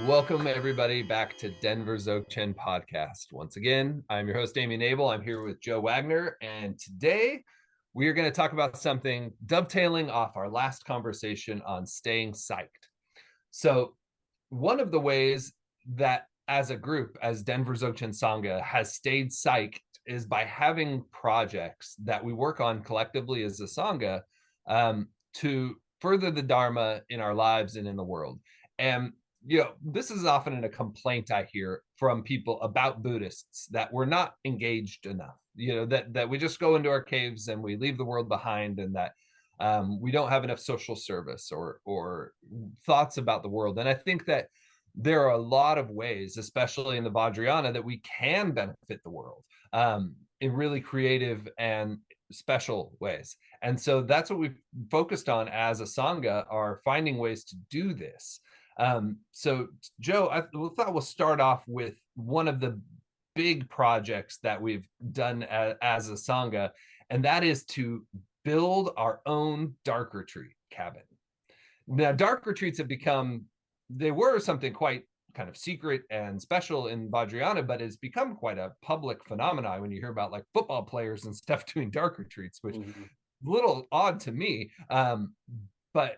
Welcome everybody back to Denver Dzogchen podcast. Once again, I'm your host, Damien Abel. I'm here with Joe Wagner, and today we are going to talk about something dovetailing off our last conversation on staying psyched. So, one of the ways that as a group, as Denver Dzogchen Sangha has stayed psyched is by having projects that we work on collectively as a Sangha to further the Dharma in our lives and in the world. And this is often a complaint I hear from people about Buddhists, that we're not engaged enough, that we just go into our caves and we leave the world behind, and that we don't have enough social service or thoughts about the world. And I think that there are a lot of ways, especially in the Vajrayana, that we can benefit the world in really creative and special ways. And so that's what we've focused on as a Sangha, are finding ways to do this. So Joe, I thought we'll start off with one of the big projects that we've done as a Sangha, and that is to build our own dark retreat cabin. Now, dark retreats have become, they were something quite kind of secret and special in Vajrayana, but it's become quite a public phenomenon when you hear about like football players and stuff doing dark retreats, which is a little odd to me. But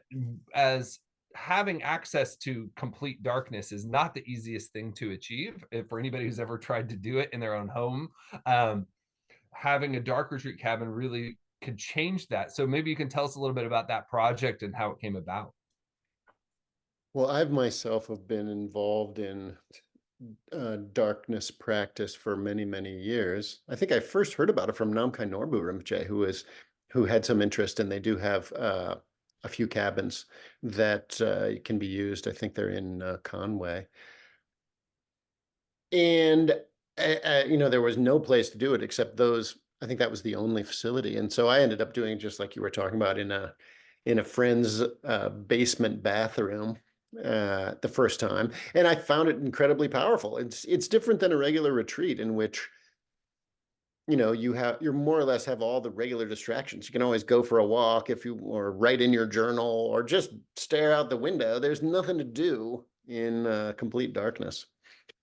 as having access to complete darkness is not the easiest thing to achieve for anybody who's ever tried to do it in their own home. Having a dark retreat cabin really could change that. So maybe you can tell us a little bit about that project and how it came about. Well, I've myself have been involved in darkness practice for many, many years. I think I first heard about it from Namkhai Norbu Rinpoche, who had some interest, and they do have a few cabins that can be used. I think they're in Conway. And there was no place to do it except those. I think that was the only facility, and so I ended up doing just like you were talking about in a friend's basement bathroom the first time, and I found it incredibly powerful. It's different than a regular retreat in which you more or less have all the regular distractions. You can always go for a walk or write in your journal or just stare out the window. There's nothing to do in complete darkness.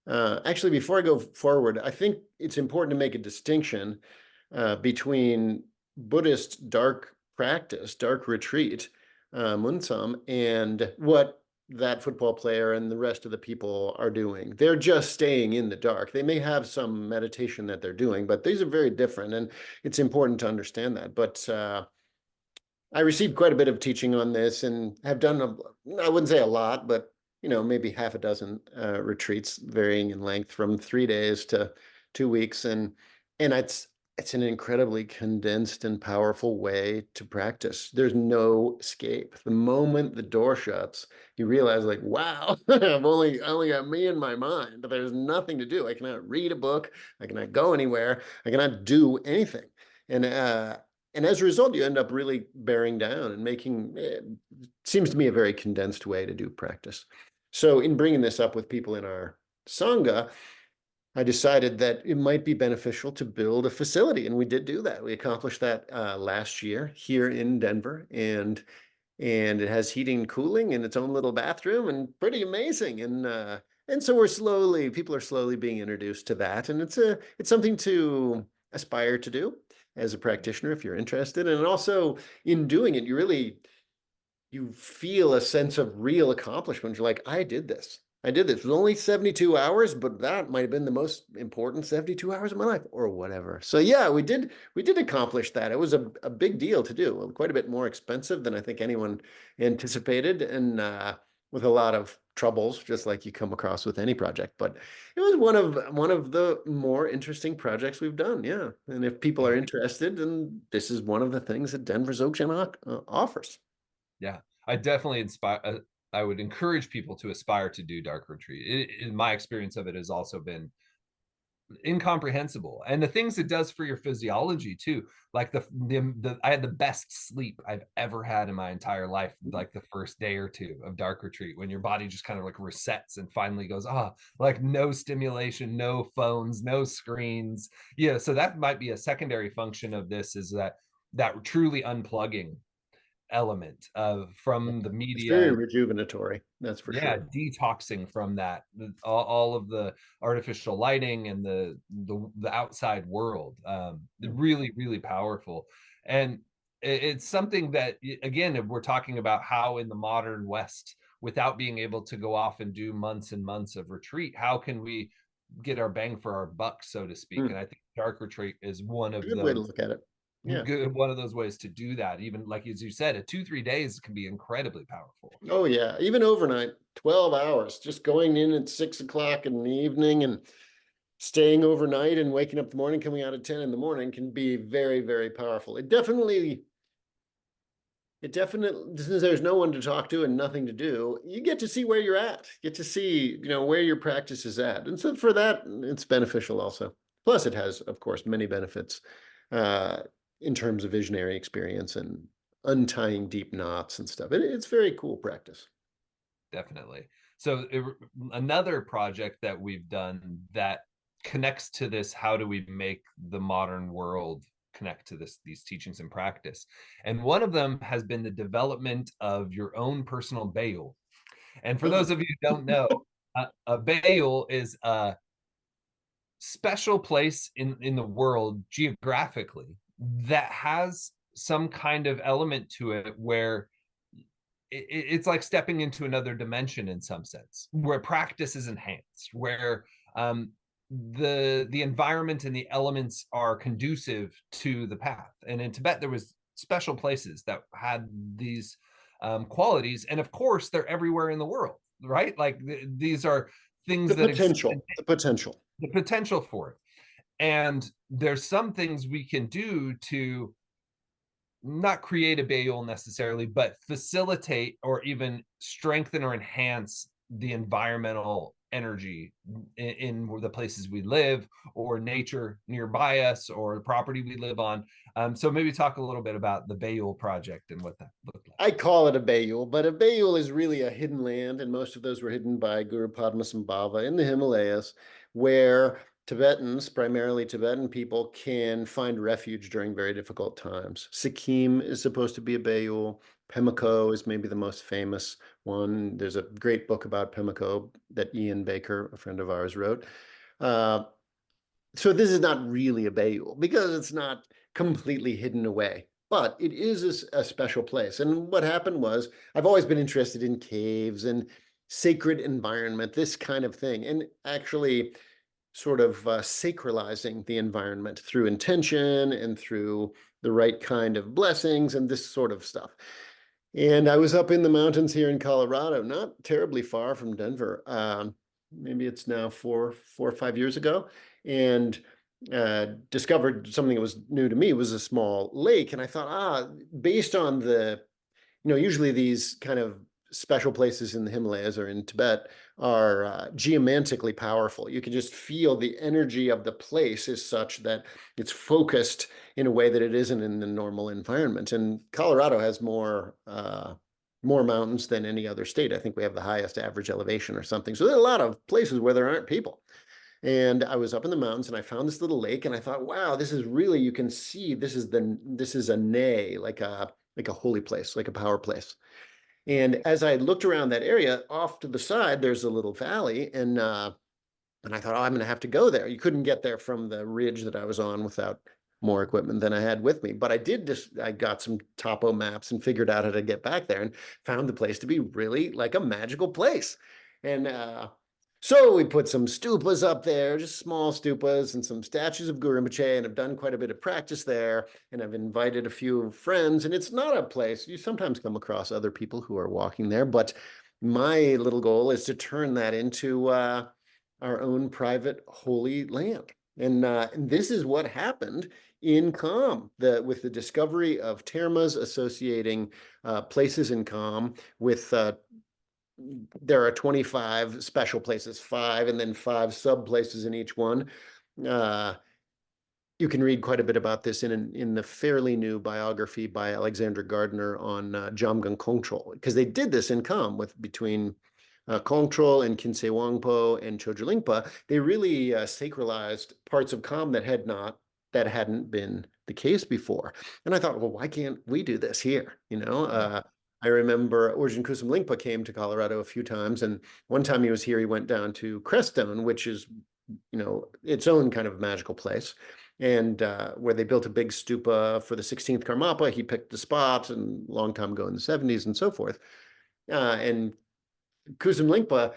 Actually, before I go forward, I think it's important to make a distinction between Buddhist dark practice, dark retreat, Munsam, and what that football player and the rest of the people are doing. They're just staying in the dark. They may have some meditation that they're doing, but these are very different, and it's important to understand that. But I received quite a bit of teaching on this and have done, I wouldn't say a lot, but maybe half a dozen retreats varying in length from 3 days to 2 weeks. And it's an incredibly condensed and powerful way to practice. There's no escape. The moment the door shuts, you realize like, wow, I only got me in my mind. There's nothing to do. I cannot read a book. I cannot go anywhere. I cannot do anything. And as a result, you end up really bearing down and making, it seems to me, a very condensed way to do practice. So in bringing this up with people in our Sangha, I decided that it might be beneficial to build a facility. And we did do that. We accomplished that last year here in Denver. And it has heating and cooling in its own little bathroom, and pretty amazing. And so people are slowly being introduced to that. And it's something to aspire to do as a practitioner if you're interested. And also in doing it, you feel a sense of real accomplishment. You're like, I did this. It was only 72 hours, but that might have been the most important 72 hours of my life or whatever. So yeah, we did accomplish that. It was a big deal to do, quite a bit more expensive than I think anyone anticipated, and with a lot of troubles, just like you come across with any project. But it was one of the more interesting projects we've done. Yeah. And if people are interested, then this is one of the things that Denver Dzogchen offers. Yeah, I definitely I would encourage people to aspire to do dark retreat. In my experience of it has also incomprehensible, and the things it does for your physiology too. Like I had the best sleep I've ever had in my entire life, like the first day or two of dark retreat, when your body just kind of like resets and finally goes, like no stimulation, no phones, no screens. So that might be a secondary function of this, is that truly unplugging element of from the It's very media. rejuvenatory, that's for Yeah, sure. detoxing from that, all of the artificial lighting and the outside world. Really, really powerful. And it's something that, again, if we're talking about how in the modern West, without being able to go off and do months and months of retreat, how can we get our bang for our buck, so to speak? And I think dark retreat is one of Good way to those look at it. Yeah. ways to do that. Even like as you said, a 2-3 days can be incredibly powerful. Oh yeah, even overnight, 12 hours, just going in at 6 o'clock in the evening and staying overnight and waking up the morning, coming out at 10 in the morning can be very, very powerful. Since there's no one to talk to and nothing to do, you get to see where you're at, get to see, where your practice is at. And so for that, it's beneficial also. Plus it has, of course, many benefits in terms of visionary experience and untying deep knots and stuff. It's very cool practice. Definitely. So another project that we've done that connects to this, how do we make the modern world connect to these teachings and practice? And one of them has been the development of your own personal Beyul. And for those of you who don't know, a Beyul is a special place in the world geographically that has some kind of element to it where it's like stepping into another dimension in some sense, where practice is enhanced, where the environment and the elements are conducive to the path. And in Tibet, there was special places that had these qualities, and of course, they're everywhere in the world, right? Like these are things that exist, the potential for it. And there's some things we can do to not create a Beyul necessarily, but facilitate or even strengthen or enhance the environmental energy in the places we live, or nature nearby us, or the property we live on. So maybe talk a little bit about the Beyul project and what that looked like. I call it a Beyul, but a Beyul is really a hidden land, and most of those were hidden by Guru Padmasambhava in the Himalayas, where Tibetans, primarily Tibetan people, can find refuge during very difficult times. Sikkim is supposed to be a Beyul. Pimlico is maybe the most famous one. There's a great book about Pimlico that Ian Baker, a friend of ours, wrote. So this is not really a Beyul because it's not completely hidden away, but it is a special place. And what happened was, I've always been interested in caves and sacred environment, this kind of thing, and actually sort of sacralizing the environment through intention and through the right kind of blessings and this sort of stuff. And I was up in the mountains here in Colorado, not terribly far from Denver. Maybe it's now 4 or 5 years ago, and discovered something that was new to me. It was a small lake, and I thought, based on usually these kind of special places in the Himalayas or in Tibet are geomantically powerful. You can just feel the energy of the place is such that it's focused in a way that it isn't in the normal environment. And Colorado has more mountains than any other state. I think we have the highest average elevation or something. So there are a lot of places where there aren't people. And I was up in the mountains and I found this little lake, and I thought, wow, this is really, you can see this is a nay, like a holy place, like a power place. And as I looked around that area, off to the side, there's a little valley, and I thought, I'm going to have to go there. You couldn't get there from the ridge that I was on without more equipment than I had with me. But I got some topo maps and figured out how to get back there, and found the place to be really like a magical place. And so we put some stupas up there, just small stupas, and some statues of Guru Rinpoche, and I've done quite a bit of practice there, and I've invited a few friends. And it's not a place, you sometimes come across other people who are walking there, but my little goal is to turn that into our own private holy land. And this is what happened in Kham, with the discovery of termas associating places in Kham with there are 25 special places, 5 and then 5 sub places in each one. You can read quite a bit about this in the fairly new biography by Alexander Gardner on Jamgon Kongtrul, because they did this in Kham between Kongtrul and Khyentse Wangpo and Chogyal Lingpa. They really sacralized parts of Kham that had not that hadn't been the case before. And I thought, well, why can't we do this here? I remember Orjin Kusum Lingpa came to Colorado a few times, and one time he was here, he went down to Crestone, which is, its own kind of magical place, and where they built a big stupa for the 16th Karmapa. He picked the spot, and a long time ago in the 70s and so forth. And Kusum Lingpa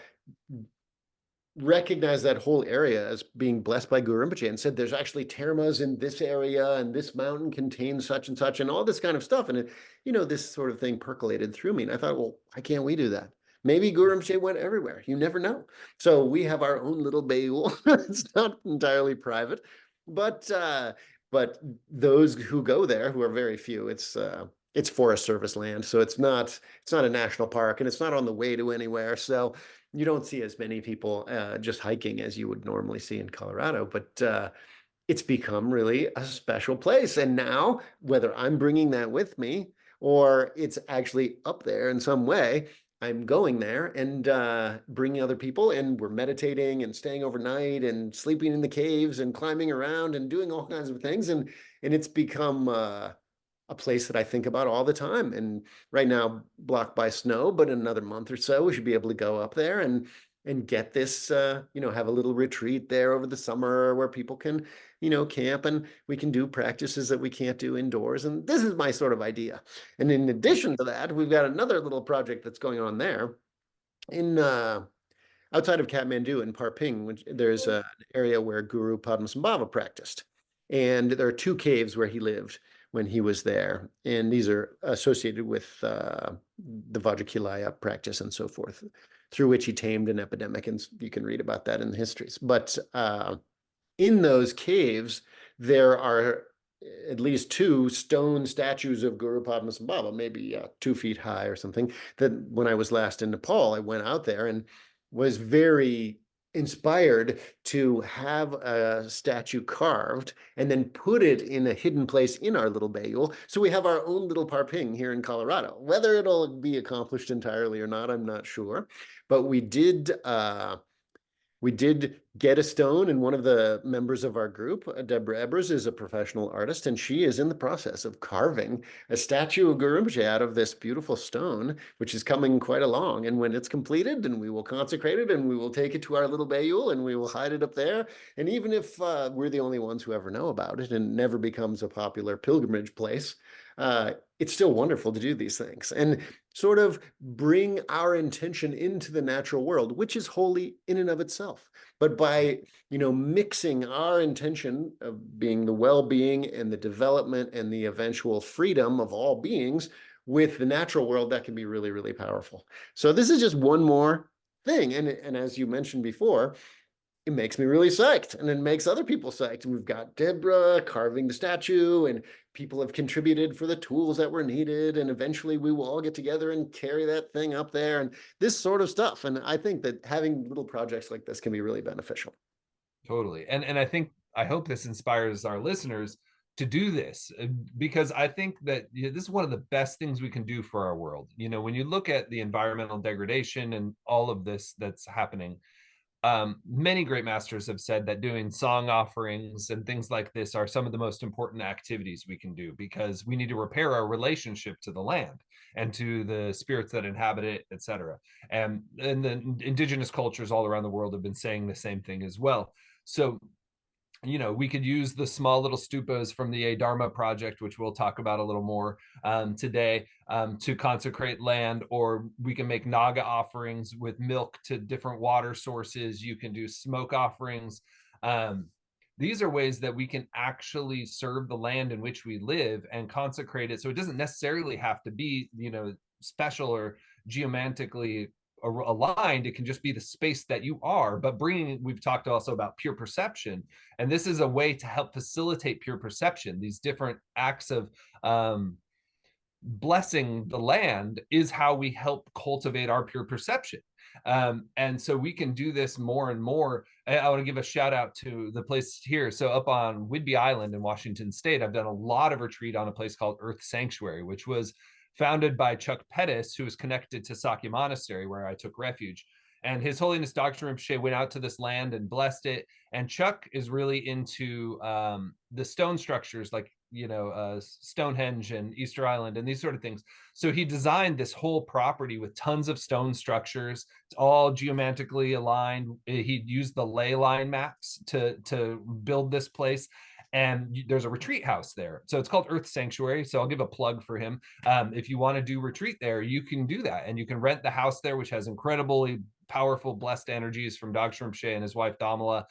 recognized that whole area as being blessed by Guru Rinpoche and said, there's actually termas in this area, and this mountain contains such and such, and all this kind of stuff. And, this sort of thing percolated through me. And I thought, well, why can't we do that? Maybe Guru Rinpoche went everywhere. You never know. So we have our own little Beyul. It's not entirely private, but those who go there, who are very few, it's Forest Service land, so it's not a national park, and it's not on the way to anywhere. So you don't see as many people just hiking as you would normally see in Colorado, but it's become really a special place. And now, whether I'm bringing that with me or it's actually up there in some way, I'm going there and bringing other people, and we're meditating and staying overnight and sleeping in the caves and climbing around and doing all kinds of things. And it's become a place that I think about all the time. And right now, blocked by snow, but in another month or so, we should be able to go up there and get this, have a little retreat there over the summer where people can, camp, and we can do practices that we can't do indoors. And this is my sort of idea. And in addition to that, we've got another little project that's going on there in outside of Kathmandu in Parping, which there's an area where Guru Padmasambhava practiced. And there are 2 caves where he lived when he was there. And these are associated with the Vajrakilaya practice and so forth, through which he tamed an epidemic. And you can read about that in the histories. But in those caves, there are at least 2 stone statues of Guru Padmasambhava, maybe 2 feet high or something, that when I was last in Nepal, I went out there and was very inspired to have a statue carved and then put it in a hidden place in our little Beyul. So we have our own little Parping here in Colorado. Whether it'll be accomplished entirely or not, I'm not sure. But we did get a stone, and one of the members of our group, Deborah Ebers, is a professional artist, and she is in the process of carving a statue of Guru Rinpoche out of this beautiful stone, which is coming quite along. And when it's completed, then we will consecrate it, and we will take it to our little Beyul, and we will hide it up there. And even if we're the only ones who ever know about it and never becomes a popular pilgrimage place, it's still wonderful to do these things and sort of bring our intention into the natural world, which is holy in and of itself. But by, mixing our intention of being the well-being and the development and the eventual freedom of all beings with the natural world, that can be really, really powerful. So this is just one more thing. And as you mentioned before, it makes me really psyched, and it makes other people psyched. And we've got Deborah carving the statue, and people have contributed for the tools that were needed. And eventually we will all get together and carry that thing up there and this sort of stuff. And I think that having little projects like this can be really beneficial. Totally. And I hope this inspires our listeners to do this, because I think that this is one of the best things we can do for our world. When you look at the environmental degradation and all of this that's happening, many great masters have said that doing song offerings and things like this are some of the most important activities we can do, because we need to repair our relationship to the land and to the spirits that inhabit it, etc. And the indigenous cultures all around the world have been saying the same thing as well. So we could use the small little stupas from the Yedharma Project, which we'll talk about a little more today, to consecrate land, or we can make naga offerings with milk to different water sources. You can do smoke offerings. These are ways that we can actually serve the land in which we live and consecrate it. So it doesn't necessarily have to be, special or geomantically aligned. It can just be the space that you are. But we've talked also about pure perception, and this is a way to help facilitate pure perception. These different acts of blessing the land is how we help cultivate our pure perception. And so we can do this more and more. I want to give a shout out to the place here. So up on Whidbey Island in Washington State, I've done a lot of retreat on a place called Earth Sanctuary, which was founded by Chuck Pettis, who is connected to Sakya Monastery, where I took refuge. And His Holiness Dr. Rinpoche went out to this land and blessed it. And Chuck is really into the stone structures, like Stonehenge and Easter Island and these sort of things. So he designed this whole property with tons of stone structures. It's all geometrically aligned. He used the ley line maps to build this place. And there's a retreat house there. So it's called Earth Sanctuary. So I'll give a plug for him. If you want to do retreat there, you can do that. And you can rent the house there, which has incredibly powerful, blessed energies from Dog Rinpoche and his wife, Damala.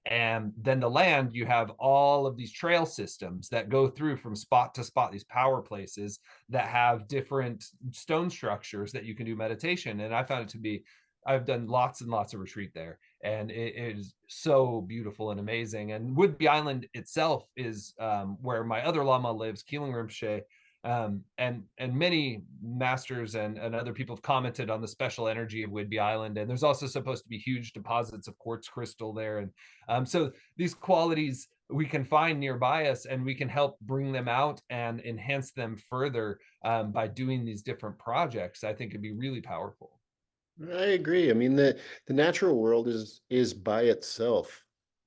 And then the land, you have all of these trail systems that go through from spot to spot, these power places that have different stone structures that you can do meditation. And I found it to be, I've done lots and lots of retreat there, and it is so beautiful and amazing. And Whidbey Island itself is where my other Lama lives, Keeling Rinpoche. And many masters and other people have commented on the special energy of Whidbey Island. And there's also supposed to be huge deposits of quartz crystal there. And so these qualities we can find nearby us, and we can help bring them out and enhance them further by doing these different projects. I think it'd be really powerful. I agree. I mean, the natural world is by itself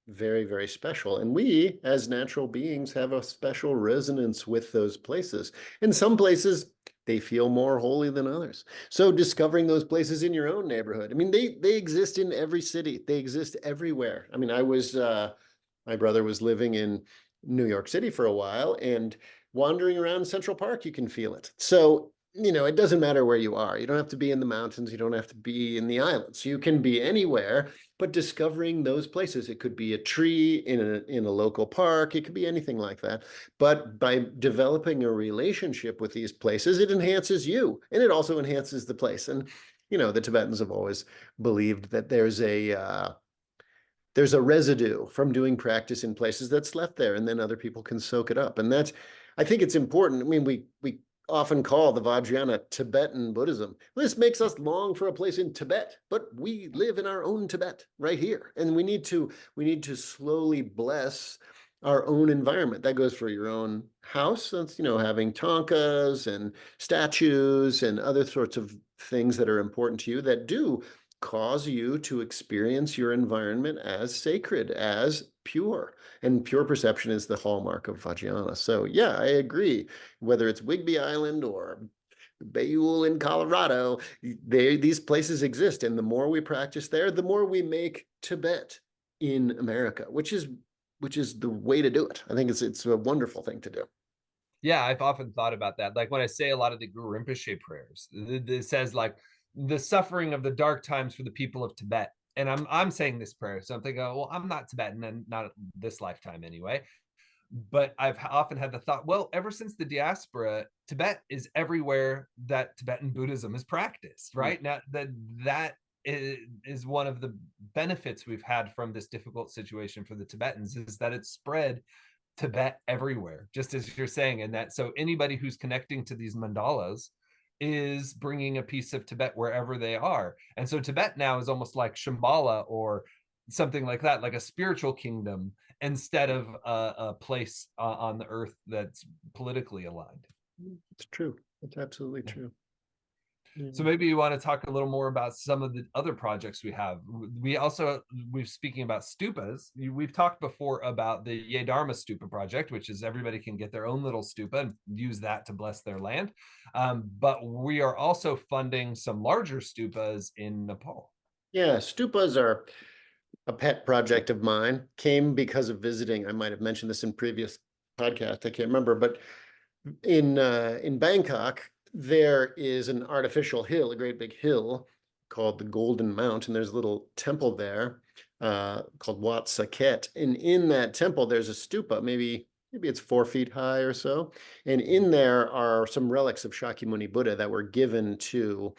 very, very special. And we, as natural beings, have a special resonance with those places. In some places, they feel more holy than others. So discovering those places in your own neighborhood, I mean, they exist in every city. They exist everywhere. I mean, my brother was living in New York City for a while, and wandering around Central Park, you can feel it. So it doesn't matter where you are. You don't have to be in the mountains. You don't have to be in the islands. You can be anywhere, but discovering those places, it could be a tree in a local park. It could be anything like that. But by developing a relationship with these places, it enhances you, and it also enhances the place. And, the Tibetans have always believed that there's a residue from doing practice in places that's left there, and then other people can soak it up. And I think it's important. I mean, we often call the Vajrayana Tibetan Buddhism. This makes us long for a place in Tibet, but we live in our own Tibet right here. And we need to slowly bless our own environment. That goes for your own house. That's, having thangkas and statues and other sorts of things that are important to you that do cause you to experience your environment as sacred, as pure. And pure perception is the hallmark of Vajrayana. So yeah, I agree. Whether it's Whidbey Island or Beyul in Colorado, these places exist. And the more we practice there, the more we make Tibet in America, which is the way to do it. I think it's a wonderful thing to do. Yeah, I've often thought about that. Like when I say a lot of the Guru Rinpoche prayers, it says like the suffering of the dark times for the people of Tibet. And I'm saying this prayer, so I'm thinking, oh, well, I'm not Tibetan, and not this lifetime anyway. But I've often had the thought, well, ever since the diaspora, Tibet is everywhere that Tibetan Buddhism is practiced, right? Now that is one of the benefits we've had from this difficult situation for the Tibetans, is that it's spread Tibet everywhere, just as you're saying. And that, so anybody who's connecting to these mandalas is bringing a piece of Tibet wherever they are. And so Tibet now is almost like Shambhala or something like that, like a spiritual kingdom instead of a place on the earth that's politically aligned. It's true. It's absolutely true. So maybe you want to talk a little more about some of the other projects we have. We're speaking about stupas. We've talked before about the Yedharma Stupa project, which is everybody can get their own little stupa and use that to bless their land. But we are also funding some larger stupas in Nepal. Yeah, stupas are a pet project of mine. Came because of visiting. I might have mentioned this in previous podcast. I can't remember, but in Bangkok, there is an artificial hill, a great big hill called the Golden Mount, and there's a little temple there called Wat Saket. And in that temple, there's a stupa, maybe it's 4 feet high or so. And in there are some relics of Shakyamuni Buddha that were given to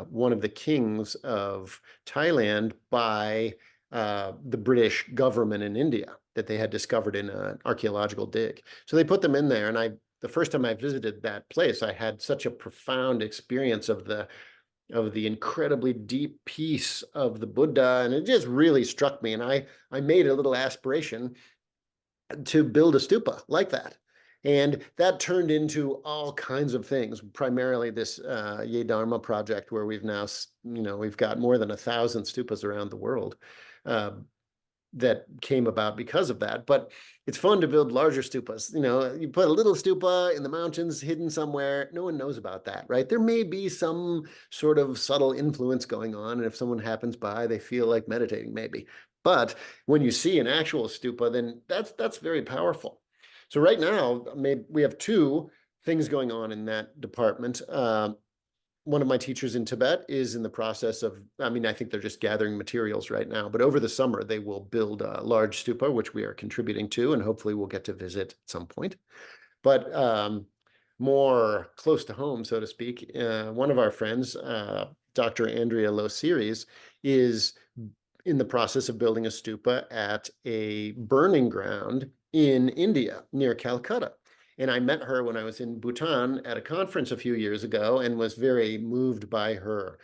one of the kings of Thailand by the British government in India that they had discovered in an archaeological dig. So they put them in there, and the first time I visited that place, I had such a profound experience of the incredibly deep peace of the Buddha, and it just really struck me. And I made a little aspiration to build a stupa like that. And that turned into all kinds of things, primarily this Yedharma project, where we've now, we've got more than 1,000 stupas around the world. That came about because of that. But it's fun to build larger stupas. You put a little stupa in the mountains hidden somewhere, no one knows about that, right? There may be some sort of subtle influence going on, and if someone happens by, they feel like meditating, maybe. But when you see an actual stupa, then that's very powerful. So right now, we have two things going on in that department. One of my teachers in Tibet is in the process of, I think they're just gathering materials right now, but over the summer, they will build a large stupa, which we are contributing to, and hopefully we'll get to visit at some point. But more close to home, so to speak, one of our friends, Dr. Andrea Losiris, is in the process of building a stupa at a burning ground in India near Calcutta. And I met her when I was in Bhutan at a conference a few years ago and was very moved by her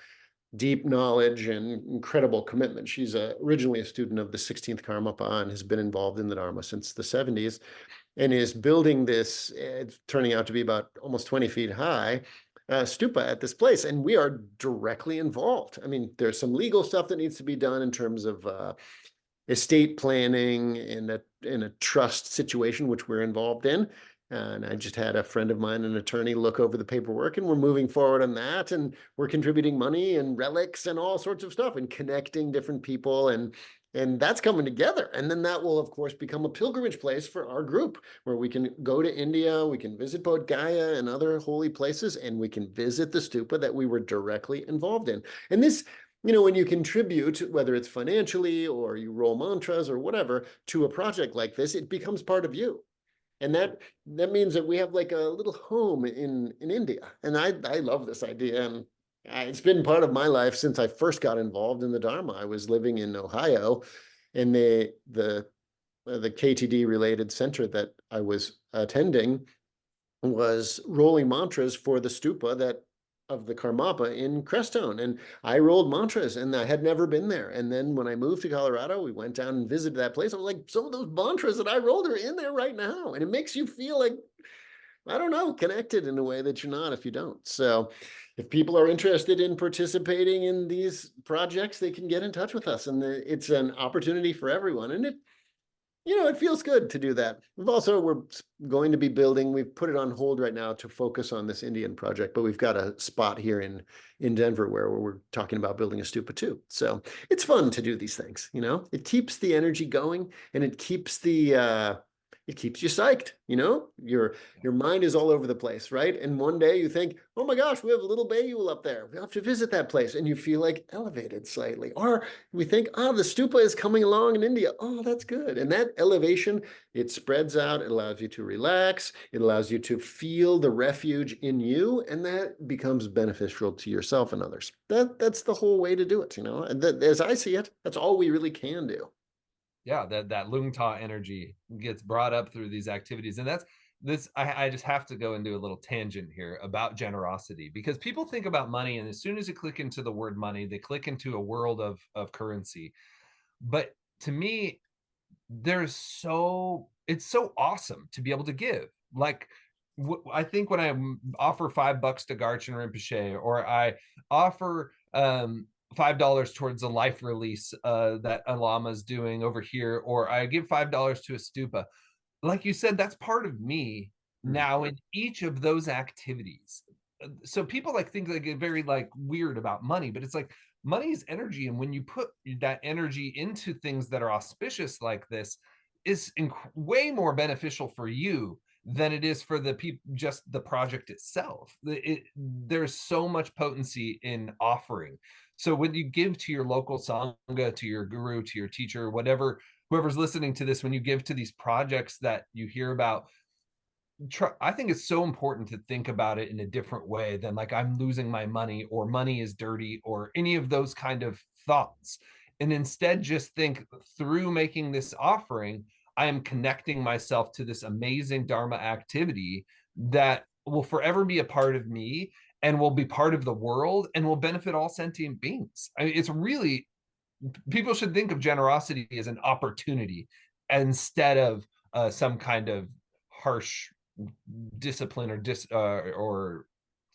deep knowledge and incredible commitment. She's originally a student of the 16th Karmapa and has been involved in the Dharma since the 70s and is building this, it's turning out to be about almost 20 feet high, stupa at this place. And we are directly involved. There's some legal stuff that needs to be done in terms of estate planning in a trust situation, which we're involved in. And I just had a friend of mine, an attorney, look over the paperwork, and we're moving forward on that. And we're contributing money and relics and all sorts of stuff and connecting different people. And that's coming together. And then that will, of course, become a pilgrimage place for our group, where we can go to India, we can visit Bodh Gaya and other holy places, and we can visit the stupa that we were directly involved in. And this, when you contribute, whether it's financially or you roll mantras or whatever, to a project like this, it becomes part of you. And that means that we have like a little home in India. And I love this idea. And it's been part of my life since I first got involved in the Dharma. I was living in Ohio, and the KTD related center that I was attending was rolling mantras for the stupa of the Karmapa in Crestone. And I rolled mantras, and I had never been there. And then when I moved to Colorado, we went down and visited that place. I was like, some of those mantras that I rolled are in there right now. And it makes you feel like, I don't know, connected in a way that you're not if you don't. So if people are interested in participating in these projects, they can get in touch with us. And it's an opportunity for everyone. And it feels good to do that. We're going to be building, we've put it on hold right now to focus on this Indian project, but we've got a spot here in Denver where we're talking about building a stupa too. So it's fun to do these things, it keeps the energy going, and it keeps it keeps you psyched, your mind is all over the place, right? And one day you think, oh my gosh, we have a little Beyul up there. We have to visit that place. And you feel like elevated slightly. Or we think, oh, the stupa is coming along in India. Oh, that's good. And that elevation, it spreads out. It allows you to relax. It allows you to feel the refuge in you. And that becomes beneficial to yourself and others. That's the whole way to do it, And as I see it, that's all we really can do. Yeah, that Lungta energy gets brought up through these activities. And that's this, I just have to go and do a little tangent here about generosity, because people think about money, and as soon as you click into the word money, they click into a world of currency. But to me, it's so awesome to be able to give. Like, I think when I offer $5 to Garchen Rinpoche, or I offer $5 towards a life release that a lama is doing over here, or I give $5 to a stupa, like you said, that's part of me now in each of those activities. So people think they get very weird about money, but it's like money is energy, and when you put that energy into things that are auspicious like this, is way more beneficial for you than it is for the people, just the project itself. There's so much potency in offering. So when you give to your local sangha, to your guru, to your teacher, whoever's listening to this, when you give to these projects that you hear about, I think it's so important to think about it in a different way than I'm losing my money, or money is dirty, or any of those kind of thoughts. And instead just think, through making this offering, I am connecting myself to this amazing Dharma activity that will forever be a part of me, and will be part of the world, and will benefit all sentient beings. It's really, people should think of generosity as an opportunity instead of some kind of harsh discipline or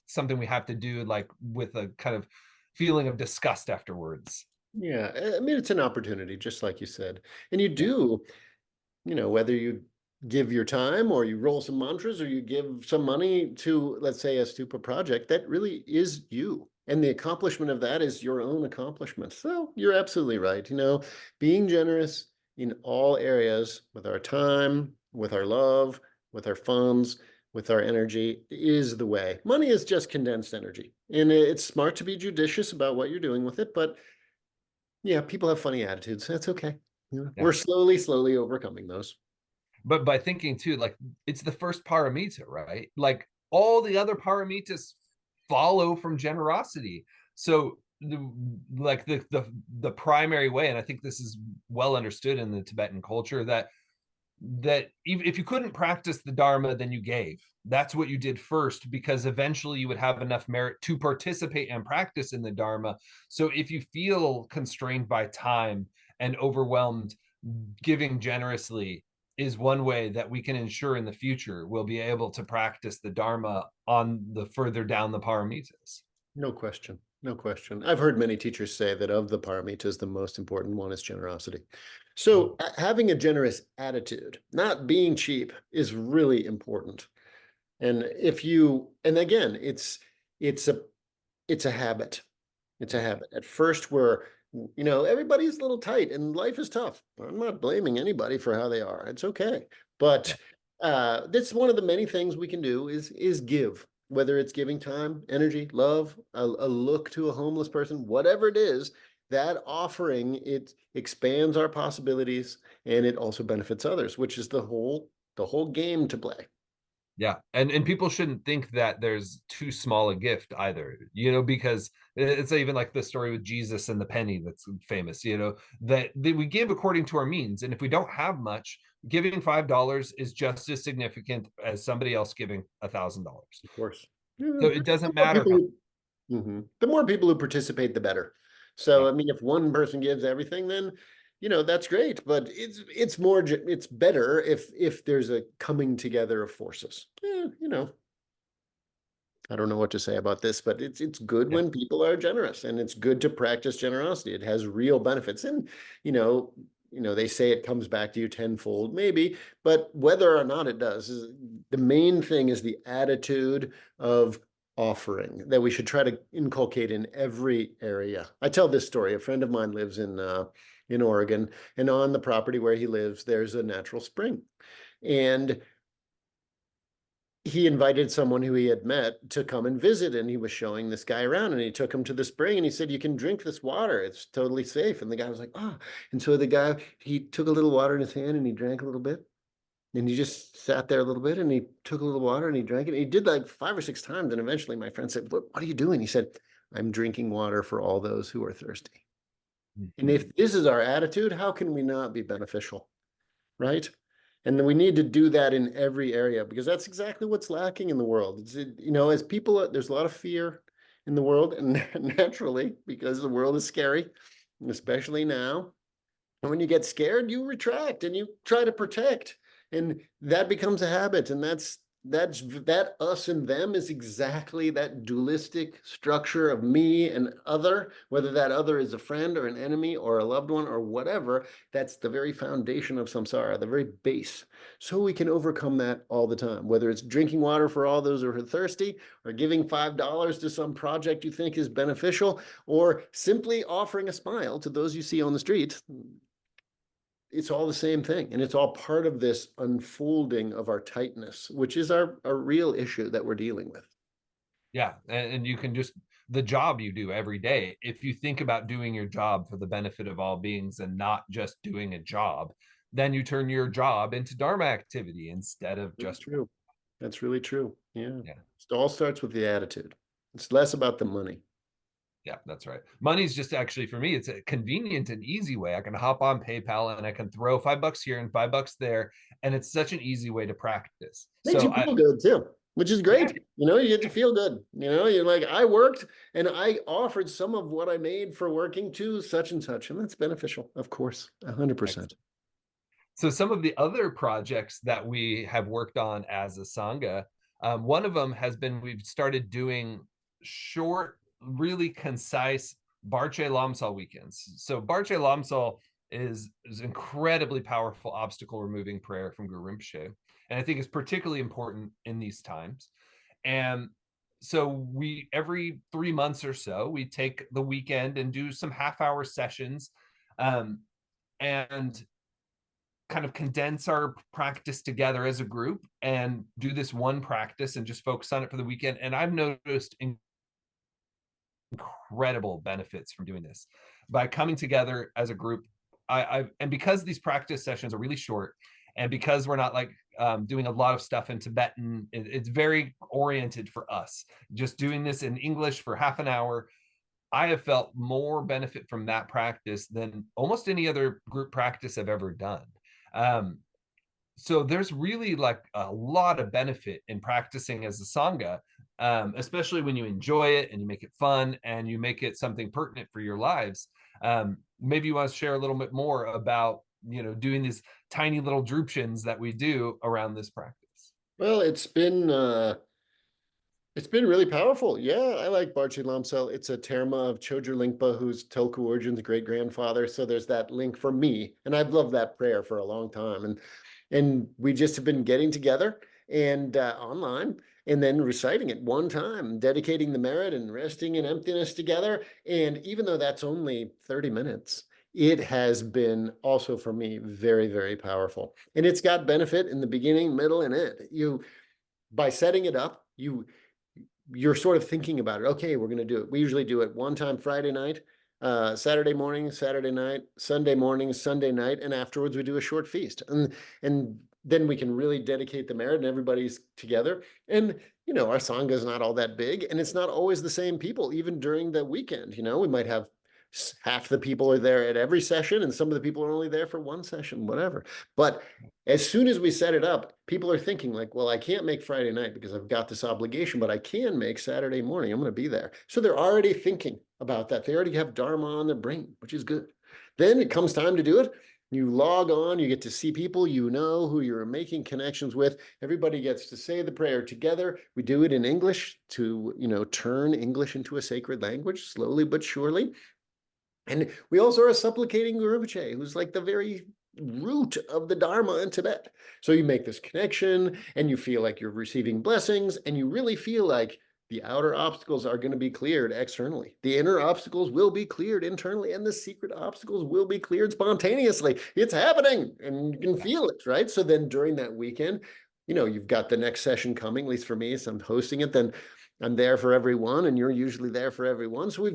something we have to do like with a kind of feeling of disgust afterwards. Yeah, I mean, it's an opportunity, just like you said. And you Yeah. do, whether you give your time or you roll some mantras or you give some money to, let's say, a stupa project, that really is you. And the accomplishment of that is your own accomplishment. So you're absolutely right. Being generous in all areas with our time, with our love, with our funds, with our energy is the way. Money is just condensed energy. And it's smart to be judicious about what you're doing with it. But yeah, people have funny attitudes. That's okay. Yeah. We're slowly overcoming those. But by thinking too, like it's the first paramita, right? Like all the other paramitas follow from generosity. So the primary way, and I think this is well understood in the Tibetan culture, that if you couldn't practice the Dharma, then you gave. That's what you did first, because eventually you would have enough merit to participate and practice in the Dharma. So if you feel constrained by time and overwhelmed, giving generously is one way that we can ensure in the future we'll be able to practice the Dharma on the further down the paramitas. No question. No question. I've heard many teachers say that of the paramitas, the most important one is generosity. So having a generous attitude, not being cheap, is really important. And and again, it's a it's a habit. It's a habit. At first, everybody's a little tight and life is tough. I'm not blaming anybody for how they are. It's okay. But that's one of the many things we can do is give, whether it's giving time, energy, love, a look to a homeless person, whatever it is, that offering, it expands our possibilities and it also benefits others, which is the whole game to play. Yeah, and people shouldn't think that there's too small a gift either, because it's even like the story with Jesus and the penny that's famous, that we give according to our means, and if we don't have much, giving $5 is just as significant as somebody else giving $1,000. Of course. So Yeah. it doesn't The more matter people how. the more people who participate, the better. So, Yeah, I mean, if one person gives everything, then, that's great. But it's better if there's a coming together of forces. I don't know what to say about this, but it's good yeah, when people are generous, and it's good to practice generosity. It has real benefits, and they say it comes back to you tenfold, maybe, but whether or not it does, the main thing is the attitude of offering that we should try to inculcate in every area. I tell this story. A friend of mine lives in Oregon, and on the property where he lives, there's a natural spring, and he invited someone who he had met to come and visit, and he was showing this guy around, and he took him to the spring and he said, "You can drink this water, it's totally safe." And the guy was like, "Ah." And so the guy, he took a little water in his hand and he drank a little bit, and he just sat there a little bit and he took a little water and he drank it. He did like 5 or 6 times, and eventually my friend said, what are you doing? He said, "I'm drinking water for all those who are thirsty." And if this is our attitude, how can we not be beneficial? Right? And we need to do that in every area, because that's exactly what's lacking in the world. As people, there's a lot of fear in the world, and naturally, because the world is scary, especially now. And when you get scared, you retract and you try to protect, and that becomes a habit. And that us and them is exactly that dualistic structure of me and other, whether that other is a friend or an enemy or a loved one or whatever. That's the very foundation of samsara, the very base. So we can overcome that all the time, whether it's drinking water for all those who are thirsty, or giving $5 to some project you think is beneficial, or simply offering a smile to those you see on the street. It's all the same thing, and it's all part of this unfolding of our tightness, which is our real issue that we're dealing with. yeah, and you can just the job you do every day, if you think about doing your job for the benefit of all beings and not just doing a job, then you turn your job into Dharma activity instead of Really just. true. That's really true. Yeah. Yeah. It all starts with the attitude. It's less about the money. Yeah, that's right. Money's just actually for me, it's a convenient and easy way. I can hop on PayPal and I can throw $5 here and $5 there, and it's such an easy way to practice. Makes So you feel good too, which is yeah, great. You get to feel good. You're like, I worked and I offered some of what I made for working to such and such, and that's beneficial, of course, 100%. So some of the other projects that we have worked on as a Sangha, one of them has been we've started doing short, really concise Barche Lamsel weekends. So Barche Lamsel is incredibly powerful obstacle removing prayer from Guru Rinpoche. And I think it's particularly important in these times. And so we every 3 months or so, we take the weekend and do some half-hour sessions. And kind of condense our practice together as a group and do this one practice and just focus on it for the weekend. And I've noticed incredible benefits from doing this by coming together as a group. And because these practice sessions are really short, and because we're not like doing a lot of stuff in Tibetan, it's very oriented for us. Just doing this in English for half an hour, I have felt more benefit from that practice than almost any other group practice I've ever done. Um, so there's really like a lot of benefit in practicing as a Sangha, especially when you enjoy it and you make it fun and you make it something pertinent for your lives. Maybe you want to share a little bit more about, doing these tiny little drupshins that we do around this practice. Well, it's been really powerful. Yeah, I like Barche Lamsel. It's a terma of Chodra Lingpa, who's Tulku Orjun's great-grandfather. So there's that link for me. And I've loved that prayer for a long time. And we just have been getting together and online and then reciting it one time, dedicating the merit and resting in emptiness together. And even though that's only 30 minutes, it has been also for me very, very powerful. And it's got benefit in the beginning, middle, and end. By setting it up, you're sort of thinking about it. Okay, we're going to do it. We usually do it one time Friday night, Saturday morning, Saturday night, Sunday morning, Sunday night, and afterwards we do a short feast. And then we can really dedicate the merit and everybody's together. And, our Sangha is not all that big, and it's not always the same people, even during the weekend. We might have half the people are there at every session, and some of the people are only there for one session, whatever. But as soon as we set it up, people are thinking like, well, I can't make Friday night because I've got this obligation, but I can make Saturday morning. I'm going to be there. So they're already thinking about that. They already have Dharma on their brain, which is good. Then it comes time to do it. You log on, you get to see people who you're making connections with. Everybody gets to say the prayer together. We do it in English to, turn English into a sacred language slowly but surely. And we also are supplicating Guru Rinpoche, who's like the very root of the Dharma in Tibet. So you make this connection and you feel like you're receiving blessings, and you really feel like the outer obstacles are going to be cleared externally. The inner obstacles will be cleared internally, and the secret obstacles will be cleared spontaneously. It's happening, and you can feel it, right? So then during that weekend, you've got the next session coming, at least for me, so I'm hosting it, then I'm there for everyone, and you're usually there for everyone. So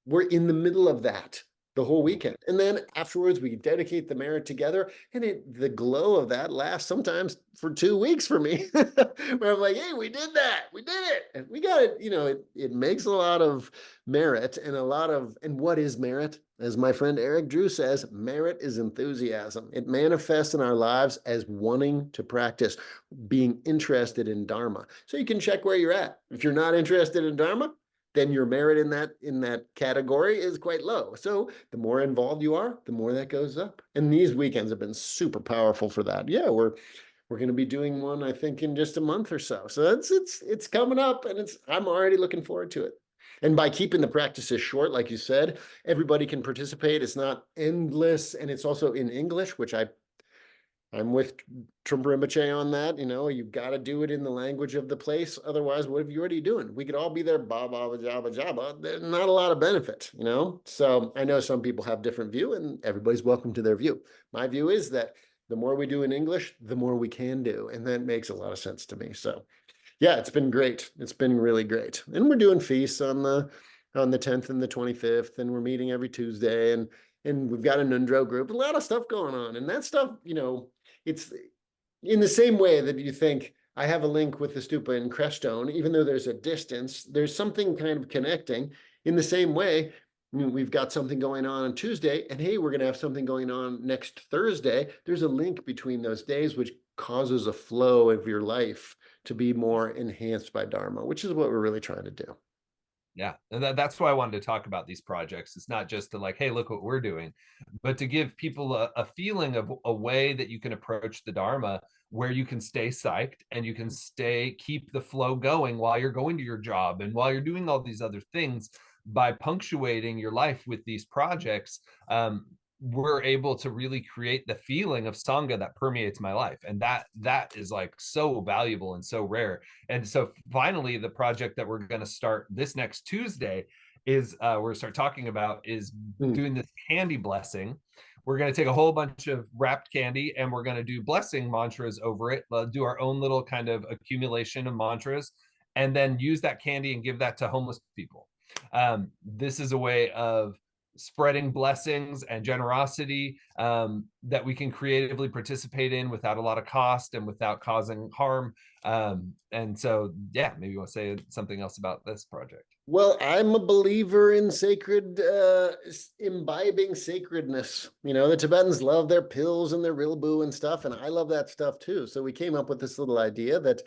we're in the middle of that the whole weekend. And then afterwards, we dedicate the merit together. And the glow of that lasts sometimes for 2 weeks for me, where I'm like, hey, we did that. We did it. And we got it. It makes a lot of merit and what is merit? As my friend Eric Drew says, merit is enthusiasm. It manifests in our lives as wanting to practice, being interested in Dharma. So you can check where you're at. If you're not interested in Dharma, then your merit in that category is quite low. So the more involved you are, the more that goes up. And these weekends have been super powerful for that. Yeah, we're going to be doing one, I think, in just a month or so. So it's coming up, and I'm already looking forward to it. And by keeping the practices short, like you said, everybody can participate. It's not endless, and it's also in English, which I'm with Trungpa Rinpoche on that. You've got to do it in the language of the place. Otherwise, what are you already doing? We could all be there, ba, ba, ba, jabba, jabba. There's not a lot of benefit, So I know some people have different view, and everybody's welcome to their view. My view is that the more we do in English, the more we can do. And that makes a lot of sense to me. So yeah, it's been great. It's been really great. And we're doing feasts on the 10th and the 25th, and we're meeting every Tuesday, and we've got a Ngondro group, a lot of stuff going on. And that stuff, it's in the same way that you think I have a link with the stupa in Crestone, even though there's a distance, there's something kind of connecting. In the same way, we've got something going on Tuesday, and hey, we're going to have something going on next Thursday. There's a link between those days, which causes a flow of your life to be more enhanced by Dharma, which is what we're really trying to do. Yeah, and that's why I wanted to talk about these projects. It's not just to like, hey, look what we're doing, but to give people a feeling of a way that you can approach the Dharma where you can stay psyched and you can keep the flow going while you're going to your job and while you're doing all these other things by punctuating your life with these projects. We're able to really create the feeling of Sangha that permeates my life. And that is like so valuable and so rare. And so finally, the project that we're going to start this next Tuesday is we're going to start talking about is doing this candy blessing. We're going to take a whole bunch of wrapped candy and we're going to do blessing mantras over it, do our own little kind of accumulation of mantras, and then use that candy and give that to homeless people. This is a way of spreading blessings and generosity that we can creatively participate in without a lot of cost and without causing harm. And so, yeah, maybe you want to say something else about this project. Well, I'm a believer in sacred, imbibing sacredness. You know, the Tibetans love their pills and their rilbu and stuff, and I love that stuff too. So we came up with this little idea that,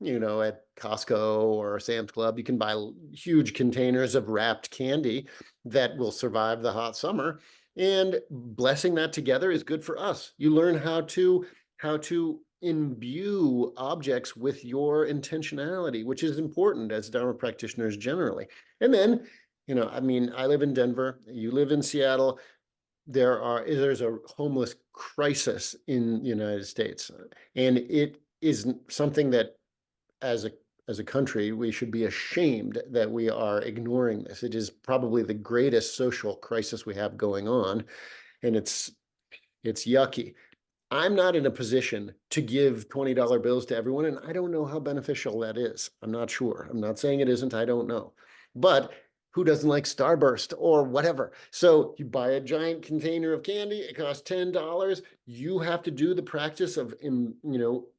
you know, at Costco or Sam's Club, you can buy huge containers of wrapped candy that will survive the hot summer. And blessing that together is good for us. You learn how to imbue objects with your intentionality, which is important as Dharma practitioners generally. And then, you know, I mean, I live in Denver, you live in Seattle. There's a homeless crisis in the United States, and it is something that as a country, we should be ashamed that we are ignoring this. It is probably the greatest social crisis we have going on, and it's yucky. I'm not in a position to give $20 bills to everyone, and I don't know how beneficial that is. I'm not sure. I'm not saying it isn't. I don't know. But who doesn't like Starburst or whatever? So you buy a giant container of candy. It costs $10. You have to do the practice of,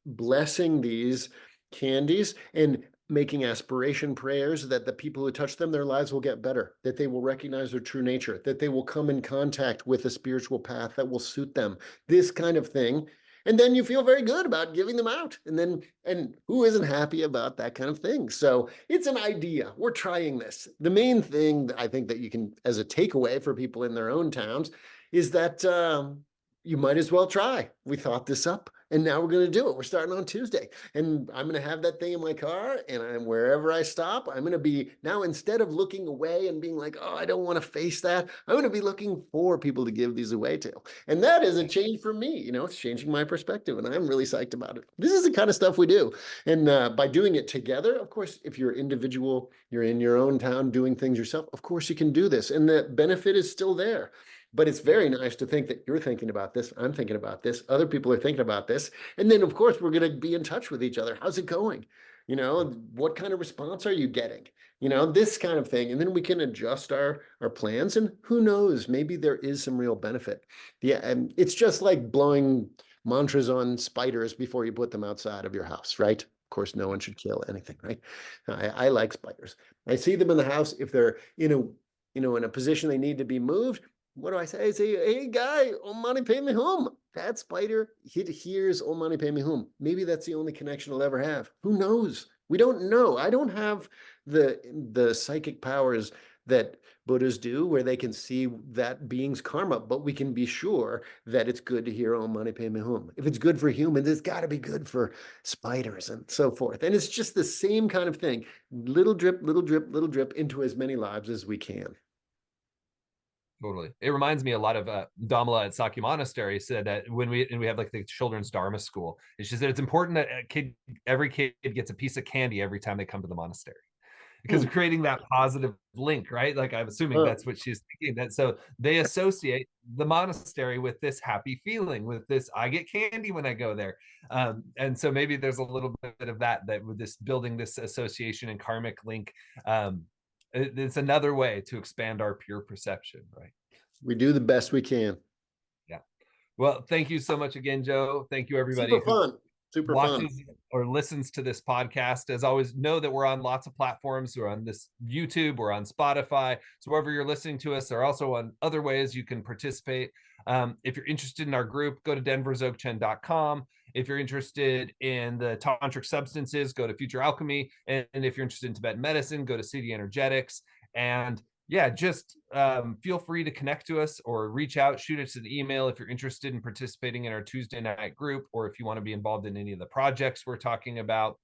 blessing these candies and making aspiration prayers that the people who touch them, their lives will get better, that they will recognize their true nature, that they will come in contact with a spiritual path that will suit them, this kind of thing. And then you feel very good about giving them out. And who isn't happy about that kind of thing? So it's an idea. We're trying this. The main thing I think that you can, as a takeaway for people in their own towns, is that you might as well try. We thought this up, and now we're going to do it. We're starting on Tuesday, and I'm going to have that thing in my car, and wherever I stop, I'm going to be, now instead of looking away and being like, oh, I don't want to face that, I'm going to be looking for people to give these away to. And that is a change for me. You know, it's changing my perspective, and I'm really psyched about it. This is the kind of stuff we do. And by doing it together, of course, if you're individual, you're in your own town doing things yourself, of course you can do this, and the benefit is still there. But it's very nice to think that you're thinking about this, I'm thinking about this, other people are thinking about this. And then, of course, we're going to be in touch with each other. How's it going? You know, what kind of response are you getting? You know, this kind of thing. And then we can adjust our plans. And who knows, maybe there is some real benefit. Yeah, and it's just like blowing mantras on spiders before you put them outside of your house, right? Of course, no one should kill anything, right? I like spiders. I see them in the house if they're in a position they need to be moved. What do I say? I say, hey, guy, Om Mani Padme Hum. That spider, it hears Om Mani Padme Hum. Maybe that's the only connection it'll ever have. Who knows? We don't know. I don't have the psychic powers that Buddhas do, where they can see that being's karma, but we can be sure that it's good to hear Om Mani Padme Hum. If it's good for humans, it's got to be good for spiders and so forth. And it's just the same kind of thing. Little drip, little drip, little drip into as many lives as we can. Totally. It reminds me a lot of Damala at Sakya Monastery said that when we have like the children's Dharma school, she said it's important that every kid gets a piece of candy every time they come to the monastery, because of creating that positive link, right? Like I'm assuming that's what she's thinking. That so they associate the monastery with this happy feeling, with this I get candy when I go there, and so maybe there's a little bit of that with this building this association and karmic link. It's another way to expand our pure perception, right? We do the best we can. Yeah. Well, thank you so much again, Joe. Thank you, everybody Super fun. Super watches fun. or listens to this podcast. As always, know that we're on lots of platforms. We're on this YouTube, we're on Spotify. So wherever you're listening to us, there are also on other ways you can participate. If you're interested in our group, go to denverzogchen.com If you're interested in the tantric substances, go to Future Alchemy. And if you're interested in Tibetan medicine, go to City Energetics. And yeah, just feel free to connect to us or reach out, shoot us an email if you're interested in participating in our Tuesday night group, or if you want to be involved in any of the projects we're talking about.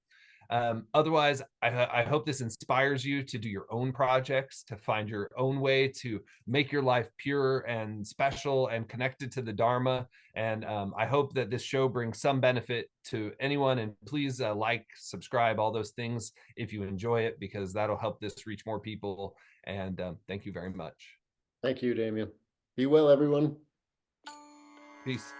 Otherwise, I hope this inspires you to do your own projects, to find your own way to make your life pure and special and connected to the Dharma. And I hope that this show brings some benefit to anyone. And please like, subscribe, all those things if you enjoy it, because that'll help this reach more people. And thank you very much. Thank you, Damien. Be well, everyone. Peace.